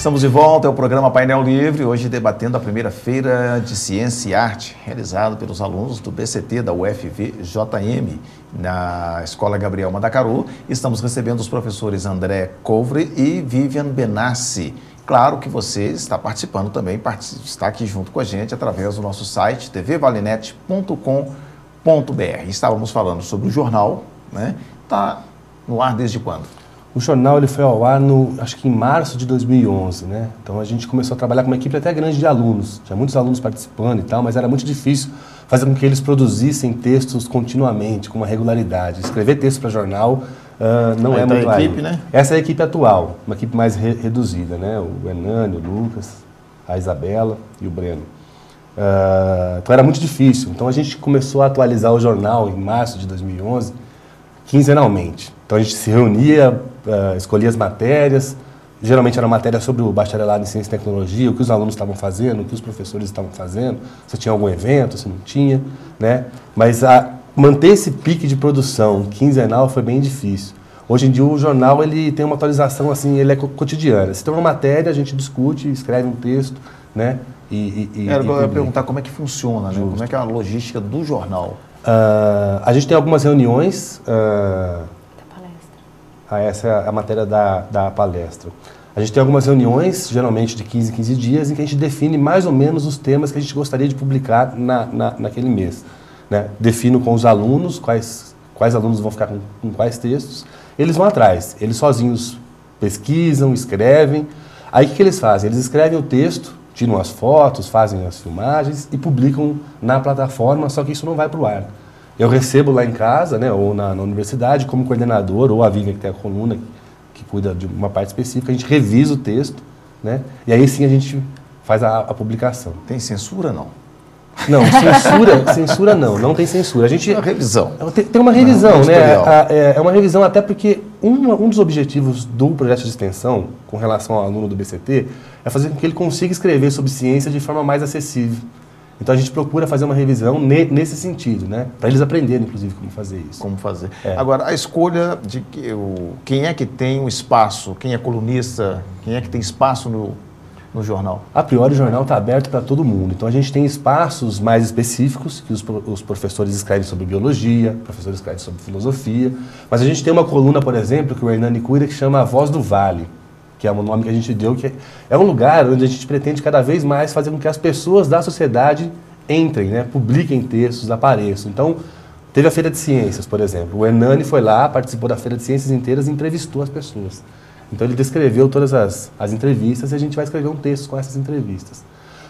Estamos de volta ao programa Painel Livre, hoje debatendo a primeira feira de Ciência e Arte, realizada pelos alunos do BCT da UFVJM, na Escola Gabriel Mandacaru. Estamos recebendo os professores André Couvre e Vivian Benassi. Claro que você está participando também, está aqui junto com a gente através do nosso site tvvalenet.com.br. Estávamos falando sobre o jornal, né? Está no ar desde quando? O jornal ele foi ao ar, acho que em março de 2011, né? Então a gente começou a trabalhar com uma equipe até grande de alunos. Tinha muitos alunos participando e tal, mas era muito difícil fazer com que eles produzissem textos continuamente, com uma regularidade. Escrever texto para jornal não é muito a equipe, né? Essa é a equipe atual, uma equipe mais reduzida, né? O Hernani, o Lucas, a Isabela e o Breno. Então era muito difícil. Então a gente começou a atualizar o jornal em março de 2011, quinzenalmente. Então a gente se reunia, escolhia as matérias, geralmente era matéria sobre o bacharelado em ciência e tecnologia, o que os alunos estavam fazendo, o que os professores estavam fazendo, se tinha algum evento, se não tinha, né? Mas manter esse pique de produção quinzenal foi bem difícil. Hoje em dia o jornal ele tem uma atualização assim, ele é cotidiana. Se tem uma matéria, a gente discute, escreve um texto, né? Eu ia perguntar como é que funciona, né? Como é que é a logística do jornal? A gente tem algumas reuniões. Da palestra. Essa é a matéria da palestra. A gente tem algumas reuniões, geralmente de 15 em 15 dias, em que a gente define mais ou menos os temas que a gente gostaria de publicar naquele mês. Né? Defino com os alunos quais alunos vão ficar com quais textos. Eles vão atrás, eles sozinhos pesquisam, escrevem. Aí o que eles fazem? Eles escrevem o texto, tiram as fotos, fazem as filmagens e publicam na plataforma, só que isso não vai para o ar. Eu recebo lá em casa, né, ou na universidade, como coordenador, ou a Vivian, que tem a coluna, que cuida de uma parte específica, a gente revisa o texto, né, e aí sim a gente faz a publicação. Tem censura, não? Não, censura não tem censura. A gente, uma revisão. Tem uma revisão, né? É uma revisão até porque um dos objetivos do projeto de extensão, com relação ao aluno do BCT, é fazer com que ele consiga escrever sobre ciência de forma mais acessível. Então a gente procura fazer uma revisão nesse sentido, né? Para eles aprenderem, inclusive, como fazer isso. Como fazer. Agora, a escolha de quem é que tem um espaço, quem é colunista, quem é que tem espaço no jornal? A priori, o jornal está aberto para todo mundo. Então, a gente tem espaços mais específicos, que os professores escrevem sobre biologia, professores escrevem sobre filosofia. Mas a gente tem uma coluna, por exemplo, que o Hernani cuida, que chama A Voz do Vale, que é um nome que a gente deu, que é um lugar onde a gente pretende cada vez mais fazer com que as pessoas da sociedade entrem, né, publiquem textos, apareçam. Então, teve a Feira de Ciências, por exemplo. O Hernani foi lá, participou da Feira de Ciências inteiras e entrevistou as pessoas. Então ele descreveu todas as entrevistas e a gente vai escrever um texto com essas entrevistas.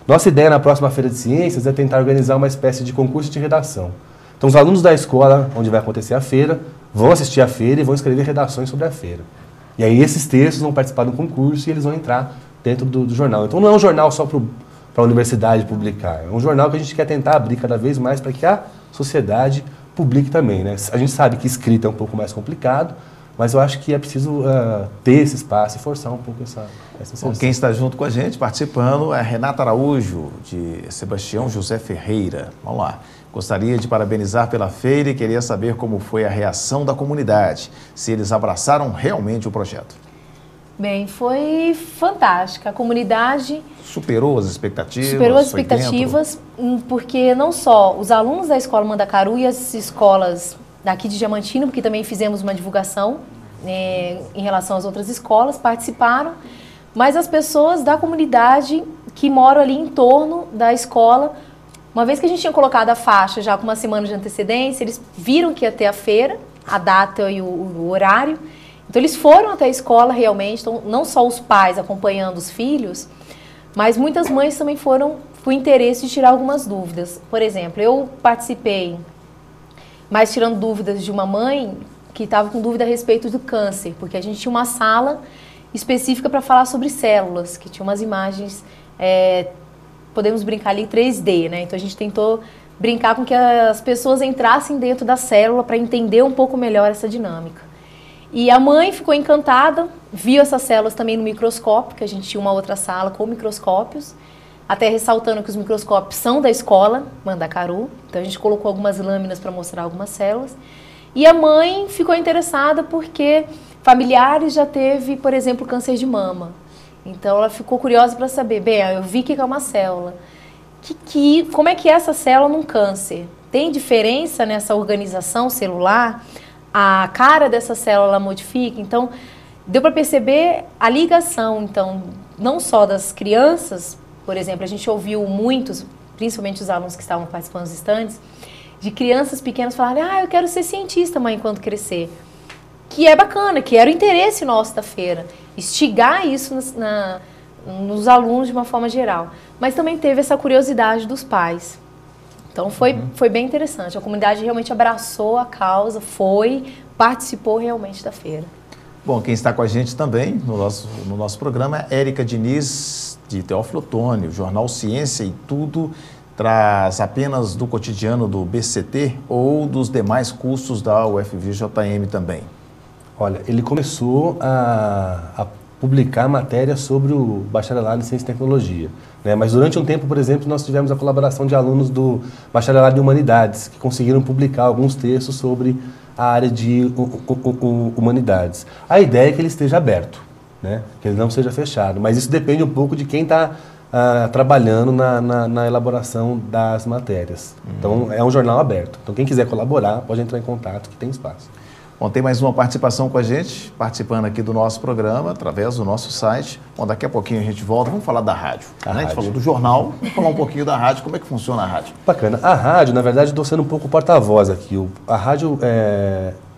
Nossa ideia na próxima Feira de Ciências é tentar organizar uma espécie de concurso de redação. Então os alunos da escola onde vai acontecer a feira vão assistir a feira e vão escrever redações sobre a feira. E aí esses textos vão participar do concurso e eles vão entrar dentro do jornal. Então não é um jornal só para a universidade publicar, é um jornal que a gente quer tentar abrir cada vez mais para que a sociedade publique também, né? A gente sabe que escrita é um pouco mais complicado, mas eu acho que é preciso ter esse espaço e forçar um pouco essa inserção. Quem está junto com a gente, participando, é Renata Araújo, de Sebastião José Ferreira. Vamos lá. Gostaria de parabenizar pela feira e queria saber como foi a reação da comunidade, se eles abraçaram realmente o projeto. Bem, foi fantástica. A comunidade superou as expectativas? Superou as expectativas, porque não só os alunos da Escola Mandacaru e as escolas daqui de Diamantino, porque também fizemos uma divulgação em relação às outras escolas, participaram, mas as pessoas da comunidade que moram ali em torno da escola, uma vez que a gente tinha colocado a faixa já com uma semana de antecedência, eles viram que ia ter a feira, a data e o horário, então eles foram até a escola realmente, então, não só os pais acompanhando os filhos, mas muitas mães também foram com interesse de tirar algumas dúvidas. Por exemplo, eu participei, mas tirando dúvidas de uma mãe que estava com dúvida a respeito do câncer, porque a gente tinha uma sala específica para falar sobre células, que tinha umas imagens, podemos brincar ali 3D, né? Então a gente tentou brincar com que as pessoas entrassem dentro da célula para entender um pouco melhor essa dinâmica. E a mãe ficou encantada, viu essas células também no microscópio, que a gente tinha uma outra sala com microscópios, até ressaltando que os microscópios são da escola Mandacaru, então a gente colocou algumas lâminas para mostrar algumas células. E a mãe ficou interessada porque familiares já teve, por exemplo, câncer de mama. Então ela ficou curiosa para saber, bem, eu vi que é uma célula. Como é que é essa célula num câncer? Tem diferença nessa organização celular? A cara dessa célula ela modifica? Então, deu para perceber a ligação, então, não só das crianças, por exemplo, a gente ouviu muitos, principalmente os alunos que estavam participando dos estandes, de crianças pequenas falarem, eu quero ser cientista, mãe, quando crescer. Que é bacana, que era o interesse nosso da feira. Instigar isso nos alunos de uma forma geral. Mas também teve essa curiosidade dos pais. Então foi bem interessante. A comunidade realmente abraçou a causa, participou realmente da feira. Bom, quem está com a gente também no nosso programa é Érica Diniz, de Teófilo Otoni. O jornal Ciência e Tudo traz apenas do cotidiano do BCT ou dos demais cursos da UFV-JM também? Olha, ele começou a publicar matéria sobre o bacharelado em Ciência e Tecnologia, né? Mas durante um tempo, por exemplo, nós tivemos a colaboração de alunos do bacharelado em Humanidades, que conseguiram publicar alguns textos sobre a área de Humanidades. A ideia é que ele esteja aberto, né? Que ele não seja fechado, mas isso depende um pouco de quem está trabalhando na elaboração das matérias. Então, é um jornal aberto. Então, quem quiser colaborar, pode entrar em contato, que tem espaço. Bom, tem mais uma participação com a gente, participando aqui do nosso programa, através do nosso site. Bom, daqui a pouquinho a gente volta, vamos falar da rádio. A gente falou do jornal, vamos falar um pouquinho da rádio, como é que funciona a rádio? Bacana. A rádio, na verdade, estou sendo um pouco porta-voz aqui. A rádio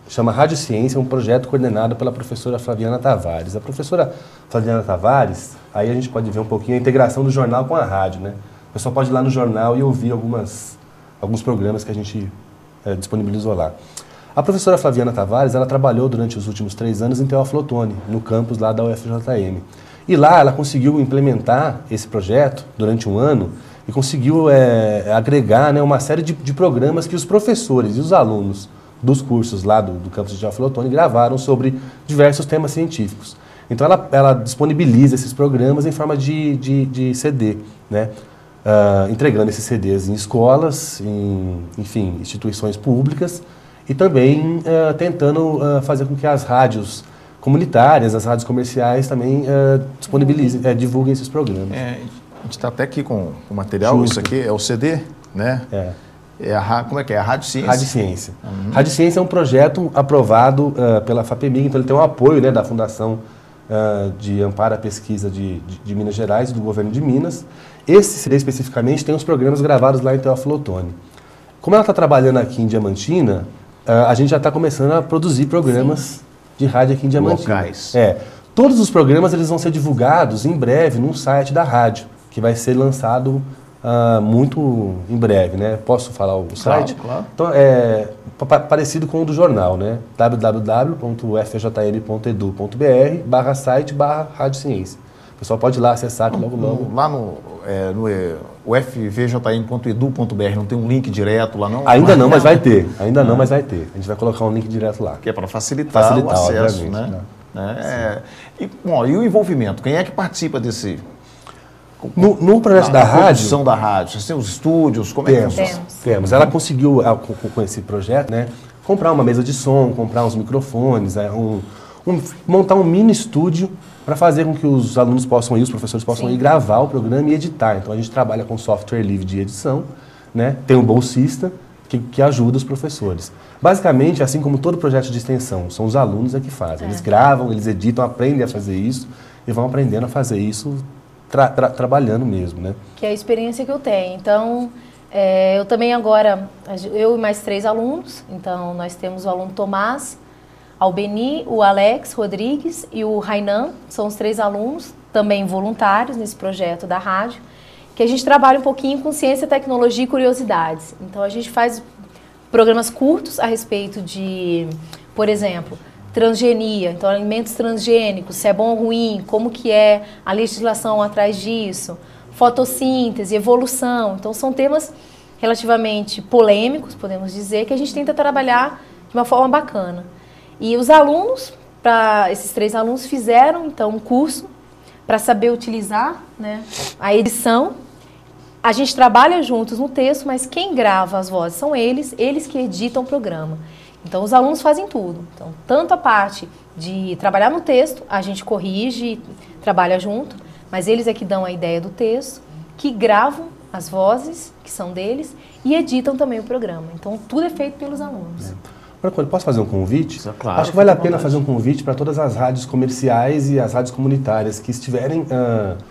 chama Rádio Ciência, é um projeto coordenado pela professora Flaviana Tavares. A professora Flaviana Tavares, aí a gente pode ver um pouquinho a integração do jornal com a rádio, né? O pessoal pode ir lá no jornal e ouvir alguns programas que a gente disponibilizou lá. A professora Flaviana Tavares, ela trabalhou durante os últimos 3 anos em Teófilo Otoni, no campus lá da UFJM. E lá ela conseguiu implementar esse projeto durante um ano e conseguiu agregar, né, uma série de programas que os professores e os alunos dos cursos lá do campus de Teófilo Otoni gravaram sobre diversos temas científicos. Então ela disponibiliza esses programas em forma de CD, né? Entregando esses CDs em escolas, enfim, instituições públicas, e também tentando fazer com que as rádios comunitárias, as rádios comerciais também disponibilizem, divulguem esses programas. A gente está até aqui com o material, Justo. Isso aqui é o CD, né? Como é que é? A Rádio Ciência? Rádio Ciência. Rádio Ciência é um projeto aprovado pela FAPEMIG, então ele tem um apoio, né, da Fundação de Amparo à Pesquisa de Minas Gerais, do governo de Minas. Esse CD especificamente tem os programas gravados lá em Teófilo Otoni. Como ela está trabalhando aqui em Diamantina, a gente já está começando a produzir programas de rádio aqui em Diamantina. Locais. Todos os programas eles vão ser divulgados em breve no site da rádio, que vai ser lançado muito em breve, né? Posso falar o site? Claro. Então, parecido com o do jornal, né? www.ufjm.edu.br/site/Rádio Ciência. O pessoal pode ir lá acessar logo. Lá no ufvjm.edu.br não tem um link direto lá não? Ainda não, mas vai ter. Mas vai ter. A gente vai colocar um link direto lá. Que é para facilitar o acesso, obviamente, né? E o envolvimento? Quem é que participa desse... No projeto da rádio... produção da rádio, vocês têm os estúdios, como é que funciona? Temos. Ela conseguiu, com esse projeto, né, comprar uma mesa de som, comprar uns microfones, montar um mini estúdio para fazer com que os alunos possam ir, os professores possam ir gravar o programa e editar. Então a gente trabalha com software livre de edição, né? Tem um bolsista que ajuda os professores. Basicamente, assim como todo projeto de extensão, são os alunos que fazem. Eles gravam, eles editam, aprendem a fazer isso e vão aprendendo a fazer isso trabalhando mesmo, né? Que é a experiência que eu tenho. Então, eu também agora, eu e mais 3 alunos, então nós temos o aluno Tomás, Albeni, o Alex Rodrigues e o Rainan, são os 3 alunos, também voluntários nesse projeto da rádio, que a gente trabalha um pouquinho com ciência, tecnologia e curiosidades. Então a gente faz programas curtos a respeito de, por exemplo, transgenia, então alimentos transgênicos, se é bom ou ruim, como que é a legislação atrás disso, fotossíntese, evolução. Então são temas relativamente polêmicos, podemos dizer, que a gente tenta trabalhar de uma forma bacana. E os alunos, esses 3 alunos fizeram então um curso para saber utilizar, né, a edição. A gente trabalha juntos no texto, mas quem grava as vozes são eles que editam o programa. Então os alunos fazem tudo. Então, tanto a parte de trabalhar no texto, a gente corrige, trabalha junto, mas eles é que dão a ideia do texto, que gravam as vozes, que são deles, e editam também o programa. Então, tudo é feito pelos alunos. Agora, posso fazer um convite? Claro, acho que vale a pena fazer um convite para todas as rádios comerciais e as rádios comunitárias que estiverem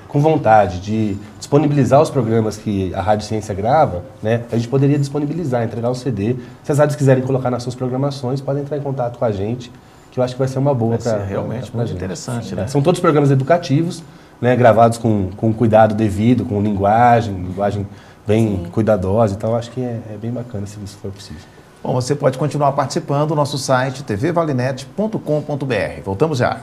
com vontade de disponibilizar os programas que a Rádio Ciência grava, né? A gente poderia disponibilizar, entregar o CD. Se as rádios quiserem colocar nas suas programações, podem entrar em contato com a gente, que eu acho que vai ser uma boa para realmente muito interessante, né? São todos programas educativos, né? Gravados com cuidado devido, com linguagem bem cuidadosa, então acho que é bem bacana se isso for possível. Bom, você pode continuar participando do nosso site tvvalenet.com.br. Voltamos já.